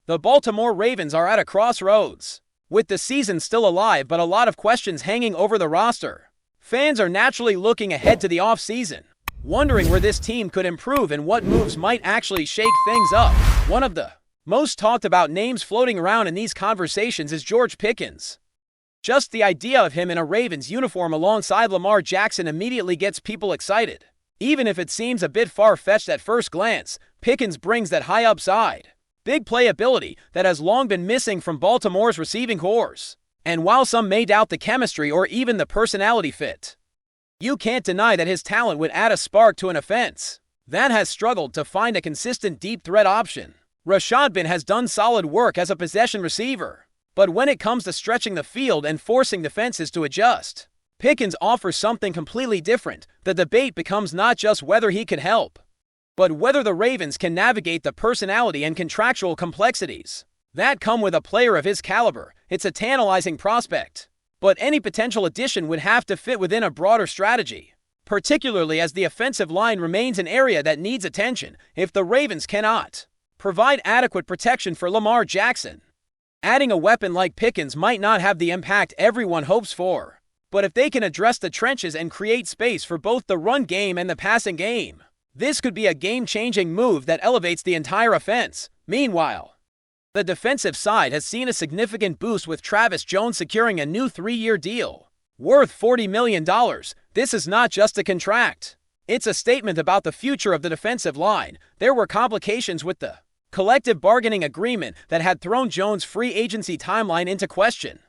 The Baltimore Ravens are at a crossroads. With the season still alive but a lot of questions hanging over the roster, fans are naturally looking ahead to the offseason, wondering where this team could improve and what moves might actually shake things up. One of the most talked about names floating around in these conversations is George Pickens. Just the idea of him in a Ravens uniform alongside Lamar Jackson immediately gets people excited. Even if it seems a bit far-fetched at first glance, Pickens brings that high upside, big playability that has long been missing from Baltimore's receiving corps. And while some may doubt the chemistry or even the personality fit, you can't deny that his talent would add a spark to an offense that has struggled to find a consistent deep threat option. Rashad Penny has done solid work as a possession receiver, but when it comes to stretching the field and forcing defenses to adjust, Pickens offers something completely different. The debate becomes not just whether he can help, but whether the Ravens can navigate the personality and contractual complexities that come with a player of his caliber. It's a tantalizing prospect, but any potential addition would have to fit within a broader strategy, particularly as the offensive line remains an area that needs attention. If the Ravens cannot provide adequate protection for Lamar Jackson, adding a weapon like Pickens might not have the impact everyone hopes for. But if they can address the trenches and create space for both the run game and the passing game, this could be a game-changing move that elevates the entire offense. Meanwhile, the defensive side has seen a significant boost with Travis Jones securing a new 3-year deal worth $40 million. This is not just a contract. It's a statement about the future of the defensive line. There were complications with the collective bargaining agreement that had thrown Jones' free agency timeline into question,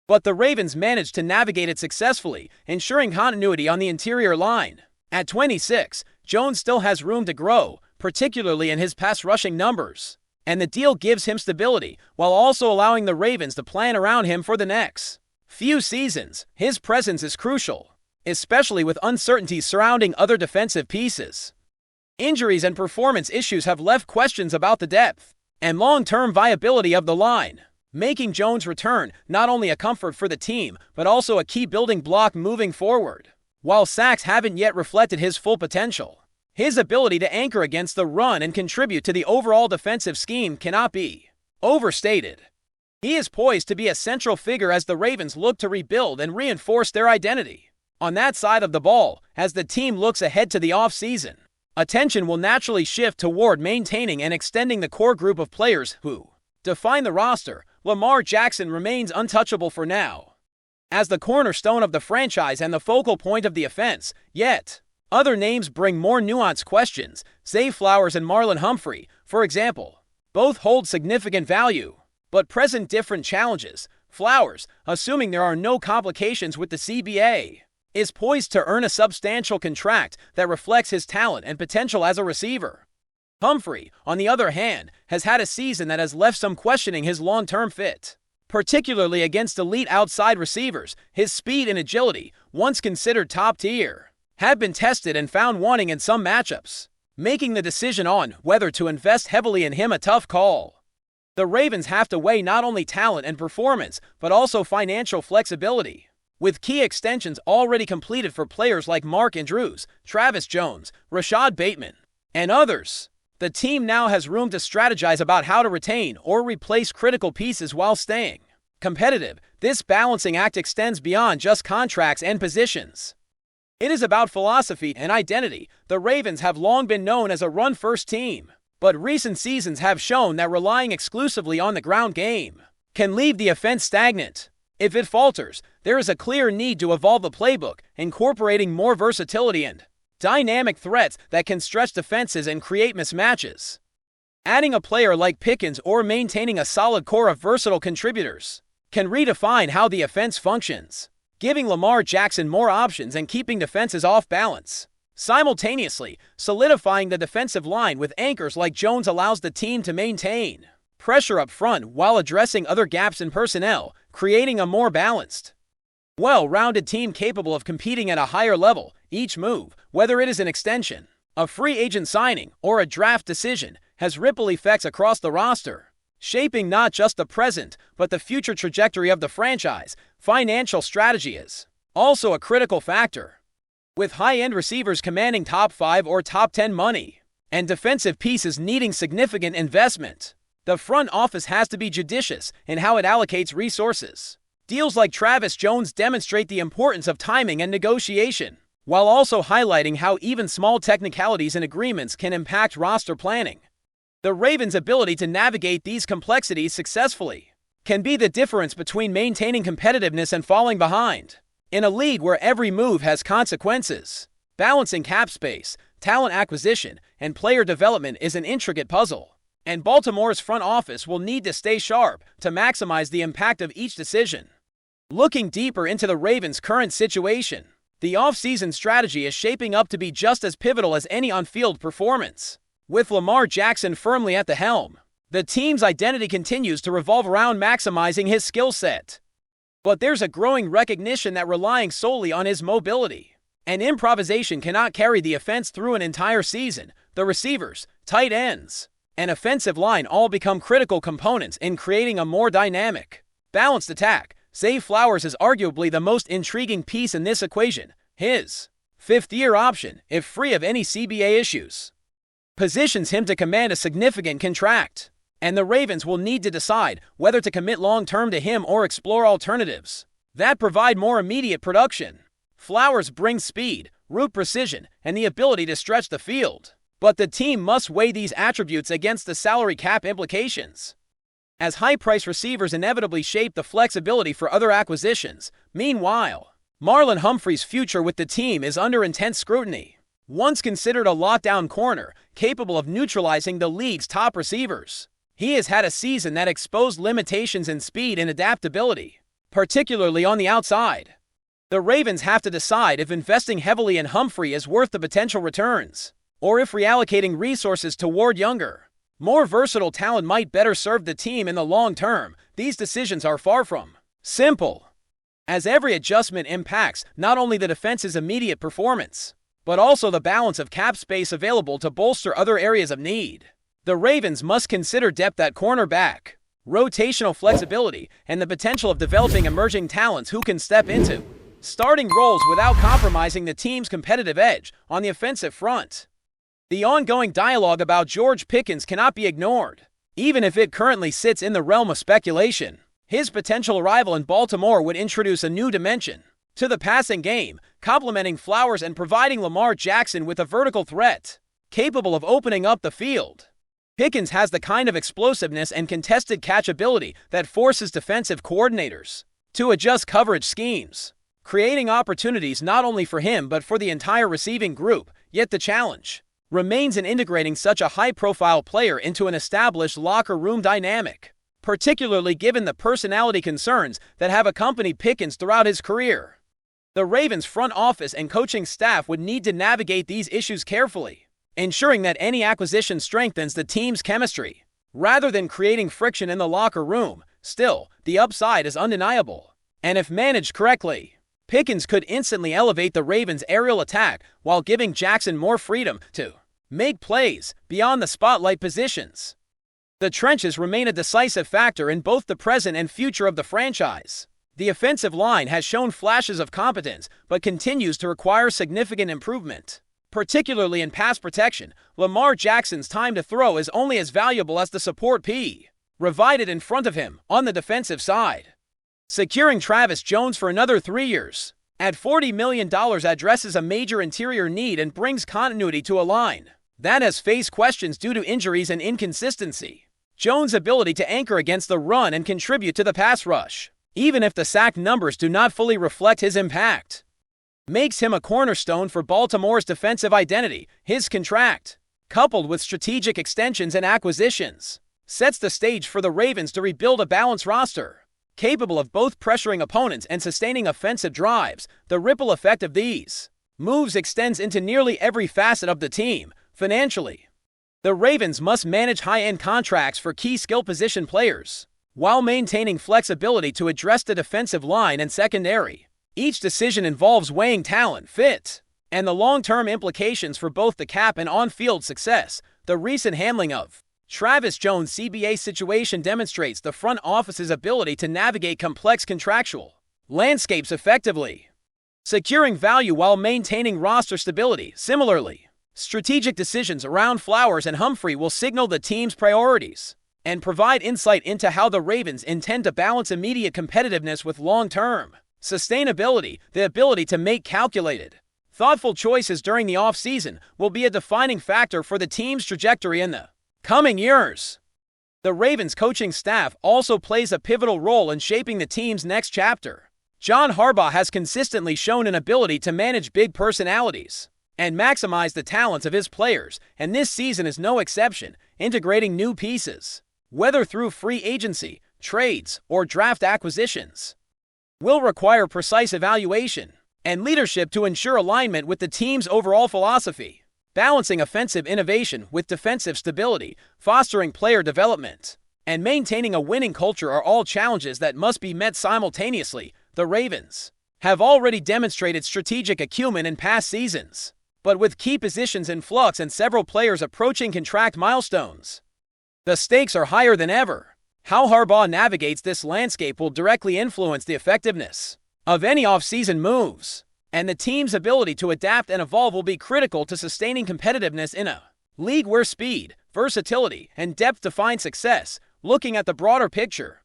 but the Ravens managed to navigate it successfully, ensuring continuity on the interior line. At 26, Jones still has room to grow, particularly in his pass rushing numbers, and the deal gives him stability while also allowing the Ravens to plan around him for the next few seasons. His presence is crucial, especially with uncertainties surrounding other defensive pieces. Injuries and performance issues have left questions about the depth and long-term viability of the line, making Jones' return not only a comfort for the team, but also a key building block moving forward. While sacks haven't yet reflected his full potential, his ability to anchor against the run and contribute to the overall defensive scheme cannot be overstated. He is poised to be a central figure as the Ravens look to rebuild and reinforce their identity. On that side of the ball, as the team looks ahead to the offseason, attention will naturally shift toward maintaining and extending the core group of players who define the roster. Lamar Jackson remains untouchable for now, as the cornerstone of the franchise and the focal point of the offense, yet other names bring more nuanced questions. Zay Flowers and Marlon Humphrey, for example, both hold significant value, but present different challenges. Flowers, assuming there are no complications with the CBA, is poised to earn a substantial contract that reflects his talent and potential as a receiver. Humphrey, on the other hand, has had a season that has left some questioning his long-term fit, particularly against elite outside receivers. His speed and agility, once considered top-tier, have been tested and found wanting in some matchups, making the decision on whether to invest heavily in him a tough call. The Ravens have to weigh not only talent and performance, but also financial flexibility, with key extensions already completed for players like Mark Andrews, Travis Jones, Rashad Bateman, and others. The team now has room to strategize about how to retain or replace critical pieces while staying competitive. This balancing act extends beyond just contracts and positions. It is about philosophy and identity. The Ravens have long been known as a run-first team, but recent seasons have shown that relying exclusively on the ground game can leave the offense stagnant. If it falters, there is a clear need to evolve the playbook, incorporating more versatility and dynamic threats that can stretch defenses and create mismatches. Adding a player like Pickens or maintaining a solid core of versatile contributors can redefine how the offense functions, giving Lamar Jackson more options and keeping defenses off balance. Simultaneously, solidifying the defensive line with anchors like Jones allows the team to maintain pressure up front while addressing other gaps in personnel, creating a more balanced, well-rounded team capable of competing at a higher level. Each move, whether it is an extension, a free agent signing, or a draft decision, has ripple effects across the roster, shaping not just the present, but the future trajectory of the franchise. Financial strategy is also a critical factor, with high-end receivers commanding top 5 or top 10 money, and defensive pieces needing significant investment. The front office has to be judicious in how it allocates resources. Deals like Travis Jones demonstrate the importance of timing and negotiation, while also highlighting how even small technicalities and agreements can impact roster planning. The Ravens' ability to navigate these complexities successfully can be the difference between maintaining competitiveness and falling behind. In a league where every move has consequences, balancing cap space, talent acquisition, and player development is an intricate puzzle, and Baltimore's front office will need to stay sharp to maximize the impact of each decision. Looking deeper into the Ravens' current situation, the offseason strategy is shaping up to be just as pivotal as any on-field performance. With Lamar Jackson firmly at the helm, the team's identity continues to revolve around maximizing his skill set. But there's a growing recognition that relying solely on his mobility and improvisation cannot carry the offense through an entire season. The receivers, tight ends, and offensive line all become critical components in creating a more dynamic, balanced attack. Zay Flowers is arguably the most intriguing piece in this equation. His fifth-year option, if free of any CBA issues, positions him to command a significant contract, and the Ravens will need to decide whether to commit long-term to him or explore alternatives that provide more immediate production. Flowers brings speed, route precision, and the ability to stretch the field, but the team must weigh these attributes against the salary cap implications, as high-priced receivers inevitably shape the flexibility for other acquisitions. Meanwhile, Marlon Humphrey's future with the team is under intense scrutiny. Once considered a lockdown corner, capable of neutralizing the league's top receivers, he has had a season that exposed limitations in speed and adaptability, particularly on the outside. The Ravens have to decide if investing heavily in Humphrey is worth the potential returns, or if reallocating resources toward younger, more versatile talent might better serve the team in the long term. These decisions are far from simple, as every adjustment impacts not only the defense's immediate performance, but also the balance of cap space available to bolster other areas of need. The Ravens must consider depth at cornerback, rotational flexibility, and the potential of developing emerging talents who can step into starting roles without compromising the team's competitive edge on the offensive front. The ongoing dialogue about George Pickens cannot be ignored, even if it currently sits in the realm of speculation. His potential arrival in Baltimore would introduce a new dimension to the passing game, complementing Flowers and providing Lamar Jackson with a vertical threat capable of opening up the field. Pickens has the kind of explosiveness and contested catchability that forces defensive coordinators to adjust coverage schemes, creating opportunities not only for him but for the entire receiving group. Yet the challenge remains in integrating such a high-profile player into an established locker room dynamic, particularly given the personality concerns that have accompanied Pickens throughout his career. The Ravens' front office and coaching staff would need to navigate these issues carefully, ensuring that any acquisition strengthens the team's chemistry, rather than creating friction in the locker room. Still, the upside is undeniable, and if managed correctly, Pickens could instantly elevate the Ravens' aerial attack while giving Jackson more freedom to make plays beyond the spotlight positions. The trenches remain a decisive factor in both the present and future of the franchise. The offensive line has shown flashes of competence, but continues to require significant improvement, particularly in pass protection. Lamar Jackson's time to throw is only as valuable as the support provided in front of him on the defensive side. Securing Travis Jones for another 3 years at $40 million addresses a major interior need and brings continuity to a line that has faced questions due to injuries and inconsistency. Jones' ability to anchor against the run and contribute to the pass rush, even if the sack numbers do not fully reflect his impact, makes him a cornerstone for Baltimore's defensive identity. His contract, coupled with strategic extensions and acquisitions, sets the stage for the Ravens to rebuild a balanced roster, capable of both pressuring opponents and sustaining offensive drives. The ripple effect of these moves extends into nearly every facet of the team. Financially, the Ravens must manage high-end contracts for key skill position players, while maintaining flexibility to address the defensive line and secondary. Each decision involves weighing talent, fit, and the long-term implications for both the cap and on-field success. The recent handling of Travis Jones' CBA situation demonstrates the front office's ability to navigate complex contractual landscapes effectively, securing value while maintaining roster stability. Similarly, strategic decisions around Flowers and Humphrey will signal the team's priorities and provide insight into how the Ravens intend to balance immediate competitiveness with long-term sustainability. The ability to make calculated, thoughtful choices during the offseason will be a defining factor for the team's trajectory in the coming years. The Ravens coaching staff also plays a pivotal role in shaping the team's next chapter. John Harbaugh has consistently shown an ability to manage big personalities and maximize the talents of his players, and this season is no exception, integrating new pieces, whether through free agency, trades, or draft acquisitions, will require precise evaluation and leadership to ensure alignment with the team's overall philosophy. Balancing offensive innovation with defensive stability, fostering player development, and maintaining a winning culture are all challenges that must be met simultaneously. The Ravens have already demonstrated strategic acumen in past seasons, but with key positions in flux and several players approaching contract milestones, the stakes are higher than ever. How Harbaugh navigates this landscape will directly influence the effectiveness of any offseason moves, and the team's ability to adapt and evolve will be critical to sustaining competitiveness in a league where speed, versatility, and depth define success. Looking at the broader picture,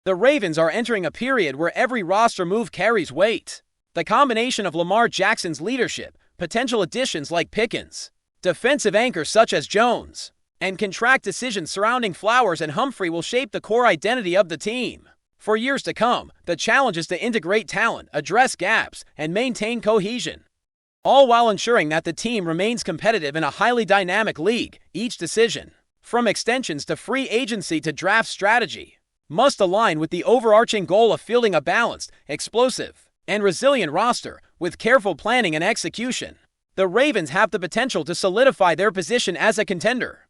the Ravens are entering a period where every roster move carries weight. The combination of Lamar Jackson's leadership, potential additions like Pickens, defensive anchors such as Jones, and contract decisions surrounding Flowers and Humphrey will shape the core identity of the team. For years to come, the challenge is to integrate talent, address gaps, and maintain cohesion, all while ensuring that the team remains competitive in a highly dynamic league. Each decision, from extensions to free agency to draft strategy, must align with the overarching goal of fielding a balanced, explosive, and resilient roster. With careful planning and execution, the Ravens have the potential to solidify their position as a contender,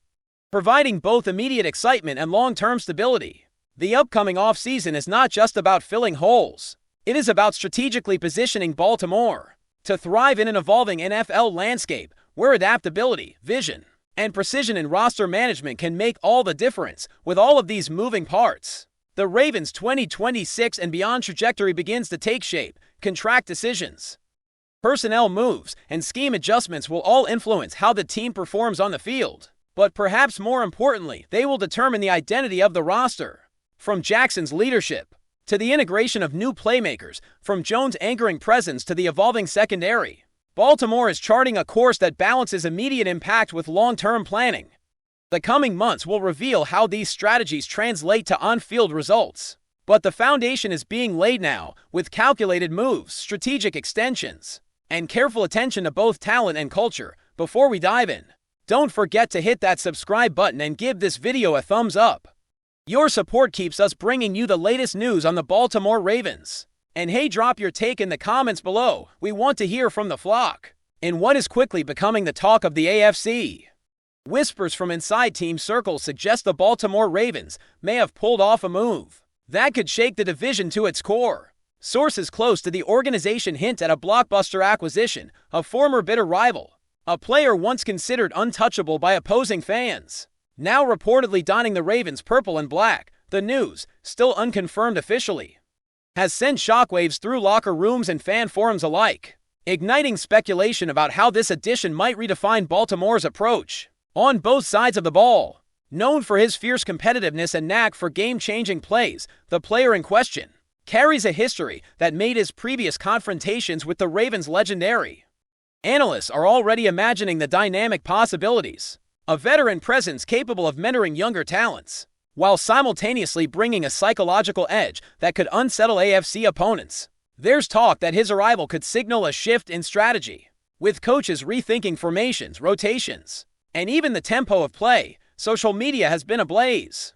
providing both immediate excitement and long-term stability. The upcoming offseason is not just about filling holes. It is about strategically positioning Baltimore to thrive in an evolving NFL landscape where adaptability, vision, and precision in roster management can make all the difference. With all of these moving parts, the Ravens' 2026 and beyond trajectory begins to take shape. Contract decisions, personnel moves, and scheme adjustments will all influence how the team performs on the field. But perhaps more importantly, they will determine the identity of the roster. From Jackson's leadership to the integration of new playmakers, from Jones' anchoring presence to the evolving secondary, Baltimore is charting a course that balances immediate impact with long-term planning. The coming months will reveal how these strategies translate to on-field results. But the foundation is being laid now, with calculated moves, strategic extensions, and careful attention to both talent and culture. Before we dive in, don't forget to hit that subscribe button and give this video a thumbs up. Your support keeps us bringing you the latest news on the Baltimore Ravens. And hey, drop your take in the comments below. We want to hear from the flock in what is quickly becoming the talk of the AFC. Whispers from inside team circles suggest the Baltimore Ravens may have pulled off a move that could shake the division to its core. Sources close to the organization hint at a blockbuster acquisition, a former bitter rival, a player once considered untouchable by opposing fans, now reportedly donning the Ravens' purple and black. The news, still unconfirmed officially, has sent shockwaves through locker rooms and fan forums alike, igniting speculation about how this addition might redefine Baltimore's approach on both sides of the ball. Known for his fierce competitiveness and knack for game-changing plays, the player in question carries a history that made his previous confrontations with the Ravens legendary. Analysts are already imagining the dynamic possibilities, a veteran presence capable of mentoring younger talents, while simultaneously bringing a psychological edge that could unsettle AFC opponents. There's talk that his arrival could signal a shift in strategy, with coaches rethinking formations, rotations, and even the tempo of play. Social media has been ablaze,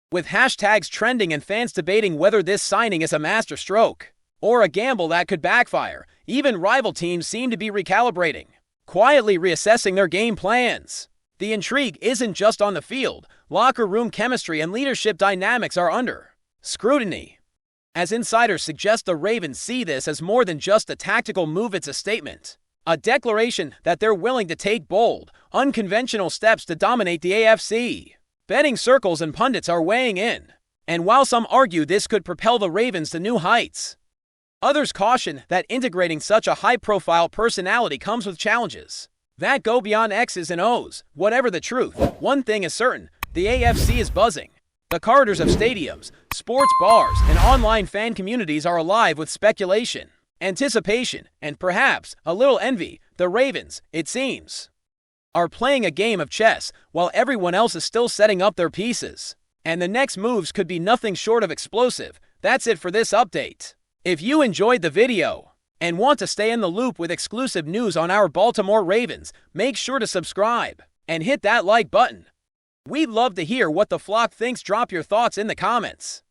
with hashtags trending and fans debating whether this signing is a masterstroke or a gamble that could backfire. Even rival teams seem to be recalibrating, quietly reassessing their game plans. The intrigue isn't just on the field. Locker room chemistry and leadership dynamics are under scrutiny, as insiders suggest the Ravens see this as more than just a tactical move. It's a statement, a declaration that they're willing to take bold, unconventional steps to dominate the AFC. Betting circles and pundits are weighing in, and while some argue this could propel the Ravens to new heights, others caution that integrating such a high-profile personality comes with challenges that go beyond X's and O's. Whatever the truth, one thing is certain: the AFC is buzzing. The corridors of stadiums, sports bars, and online fan communities are alive with speculation, anticipation, and perhaps a little envy. The Ravens, it seems, are playing a game of chess while everyone else is still setting up their pieces. And the next moves could be nothing short of explosive. That's it for this update. If you enjoyed the video and want to stay in the loop with exclusive news on our Baltimore Ravens, make sure to subscribe and hit that like button. We'd love to hear what the flock thinks. Drop your thoughts in the comments.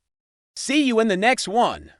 See you in the next one.